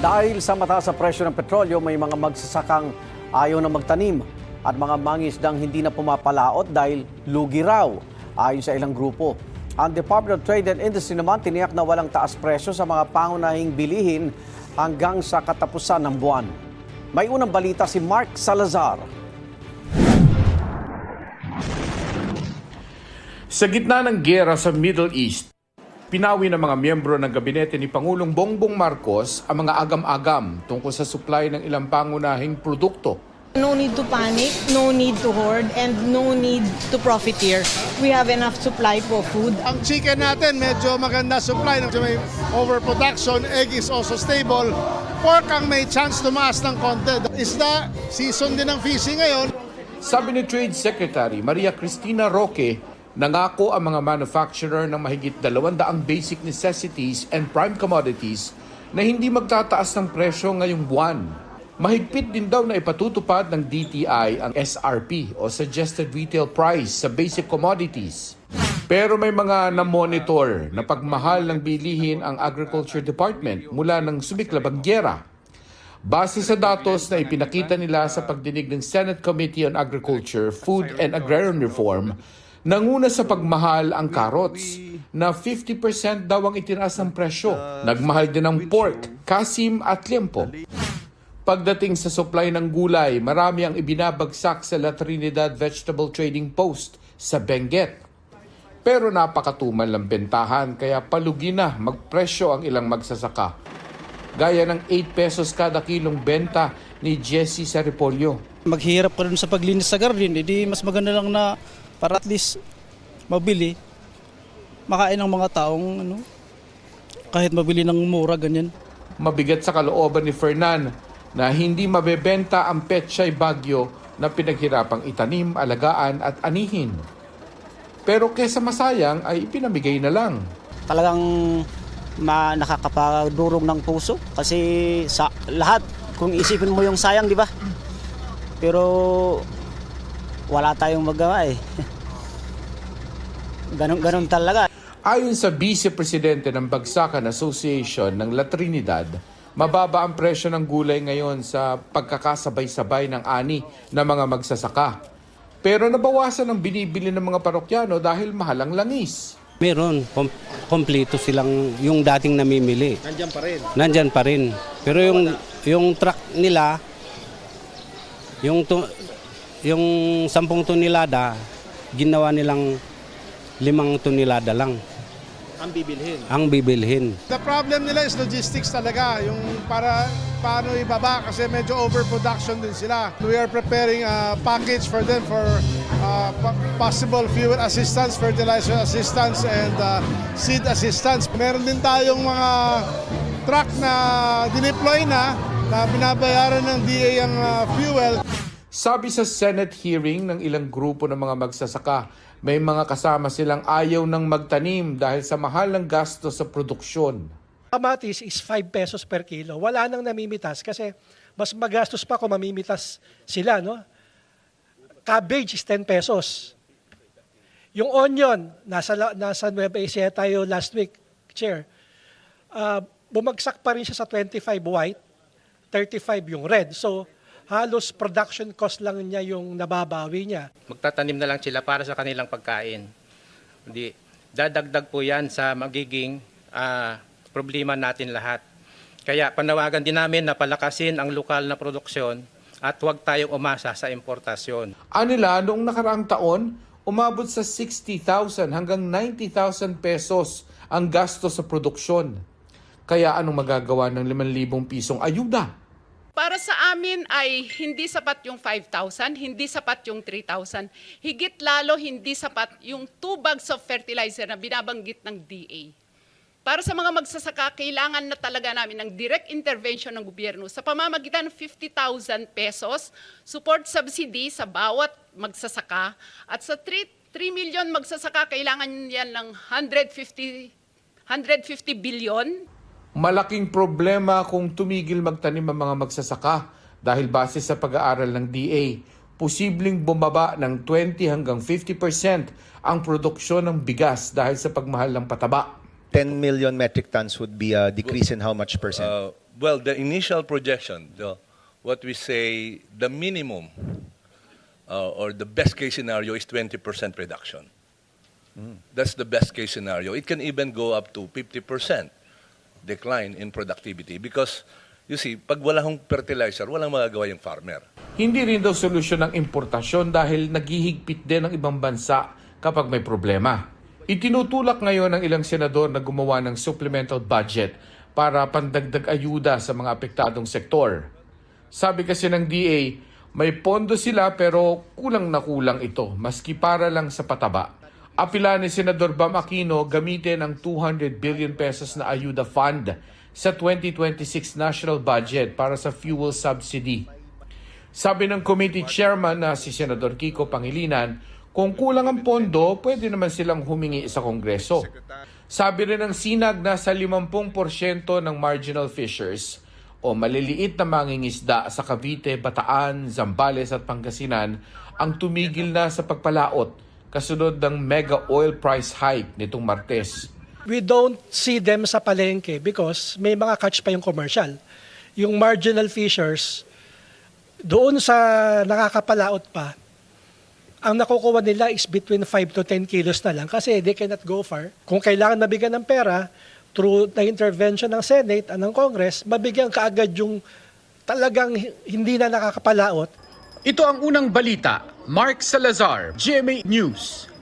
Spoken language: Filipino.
Dahil sa mataas sa presyo ng petrolyo, may mga magsasakang ayaw na magtanim at mga mangisdang hindi na pumapalaot dahil lugi raw, ayon sa ilang grupo. Ang Department of Trade and Industry naman tiniyak na walang taas presyo sa mga pangunahing bilihin hanggang sa katapusan ng buwan. May unang balita si Mark Salazar. Sa gitna ng giyera sa Middle East, pinawi ng mga miyembro ng gabinete ni Pangulong Bongbong Marcos ang mga agam-agam tungkol sa supply ng ilang pangunahing produkto. No need to panic, no need to hoard, and no need to profiteer. We have enough supply for food. Ang chicken natin, medyo maganda supply. May overproduction, egg is also stable. Pork ang may chance tumaas ng konti. Isda, season din ng fishing ngayon. Sabi ni Trade Secretary Maria Cristina Roque, nangako ang mga manufacturer ng mahigit 200 basic necessities and prime commodities na hindi magtataas ng presyo ngayong buwan. Mahigpit din daw na ipatutupad ng DTI ang SRP o Suggested Retail Price sa basic commodities. Pero may mga na-monitor na pagmahal ng bilihin ang Agriculture Department mula ng sumiklab ang giyera. Base sa datos na ipinakita nila sa pagdinig ng Senate Committee on Agriculture, Food and Agrarian Reform, nanguna sa pagmahal ang carrots na 50% daw ang itinaas ng presyo. Nagmahal din ang pork, kasim at liempo. Pagdating sa supply ng gulay, marami ang ibinabagsak sa La Trinidad Vegetable Trading Post sa Benguet. Pero napakatumal ng bentahan kaya palugi na magpresyo ang ilang magsasaka. Gaya ng 8 pesos kada kilong benta ni Jessie Saripolyo. Maghihirap ka dun sa paglinis sa garden, edi mas maganda lang na para at least mabili, makain ng mga taong kahit mabili ng mura, ganyan. Mabigat sa kalooban ni Fernan na hindi mabebenta ang Pechay Bagyo na pinaghirapang itanim, alagaan at anihin. Pero kesa masayang ay ipinamigay na lang. Talagang nakakapadurog ng puso kasi sa lahat, kung isipin mo yung sayang, di ba? Pero wala tayong magawa eh. Ganon talaga. Ayon sa Vice Presidente ng Bagsakan Association ng La Trinidad, mababa ang presyo ng gulay ngayon sa pagkakasabay-sabay ng ani ng mga magsasaka. Pero nabawasan ang binibili ng mga parokyano dahil mahal ang langis. Meron, kompleto silang yung dating namimili. Nandiyan pa rin. Nandyan pa rin. Pero yung truck nila, yung 10 tonelada, ginawa nilang 5 tonelada lang. Ang bibilhin. The problem nila is logistics talaga. Yung paano ibaba kasi medyo overproduction din sila. We are preparing a package for them for possible fuel assistance, fertilizer assistance, and seed assistance. Meron din tayong mga truck na dineploy na binabayaran ng DA ang fuel. Sabi sa Senate hearing ng ilang grupo ng mga magsasaka, may mga kasama silang ayaw ng magtanim dahil sa mahal ng gasto sa produksyon. Kamatis is 5 pesos per kilo. Wala nang namimitas kasi mas magastos pa kung mamimitas sila, no? Cabbage is 10 pesos. Yung onion, nasa Nueva Ecija tayo last week, Chair. Bumagsak pa rin siya sa 25 white, 35 yung red. So, halos production cost lang niya yung nababawi niya. Magtatanim na lang sila para sa kanilang pagkain. Hindi, dadagdag po yan sa magiging problema natin lahat. Kaya panawagan din namin na palakasin ang lokal na produksyon at huwag tayong umasa sa importasyon. Anila, noong nakaraang taon, umabot sa 60,000 hanggang 90,000 pesos ang gasto sa produksyon. Kaya anong magagawa ng 5,000 pisong ayuda? Para sa amin ay hindi sapat yung 5,000, hindi sapat yung 3,000. Higit lalo hindi sapat yung 2 bags of fertilizer na binabanggit ng DA. Para sa mga magsasaka, kailangan na talaga namin ng direct intervention ng gobyerno sa pamamagitan ng 50,000 pesos, support subsidy sa bawat magsasaka. At sa 3 million magsasaka, kailangan yan ng 150 billion. Malaking problema kung tumigil magtanim ang mga magsasaka dahil base sa pag-aaral ng DA, posibleng bumaba ng 20 hanggang 50% ang produksyon ng bigas dahil sa pagmahal ng pataba. 10 million metric tons would be a decrease in how much percent? Well, the initial projection, what we say, the minimum or the best case scenario is 20% reduction. That's the best case scenario. It can even go up to 50% decline in productivity because, you see, pag wala hong fertilizer, walang magagawa yung farmer. Hindi rin daw solusyon ng importasyon dahil naghihigpit din ng ibang bansa kapag may problema. Itinutulak ngayon ng ilang senador na gumawa ng supplemental budget para pandagdag ayuda sa mga apektadong sektor. Sabi kasi ng DA, may pondo sila pero kulang na kulang ito, maski para lang sa pataba. Apila ni Senador Bam Aquino gamitin ang 200 billion pesos na ayuda fund sa 2026 national budget para sa fuel subsidy. Sabi ng committee chairman na si Senador Kiko Pangilinan, kung kulang ang pondo, pwede naman silang humingi sa Kongreso. Sabi rin ng Sinag na sa 50% ng marginal fishers o maliliit na mangingisda sa Cavite, Bataan, Zambales at Pangasinan ang tumigil na sa pagpalaot kasunod ng mega oil price hike nitong Martes. We don't see them sa palengke because may mga catch pa yung commercial. Yung marginal fishers, doon sa nakakapalaot pa, ang nakukuha nila is between 5 to 10 kilos na lang kasi they cannot go far. Kung kailangan mabigyan ng pera, through the intervention ng Senate at ng Congress, mabigyan kaagad yung talagang hindi na nakakapalaot. Ito ang unang balita. Mark Salazar, GMA News.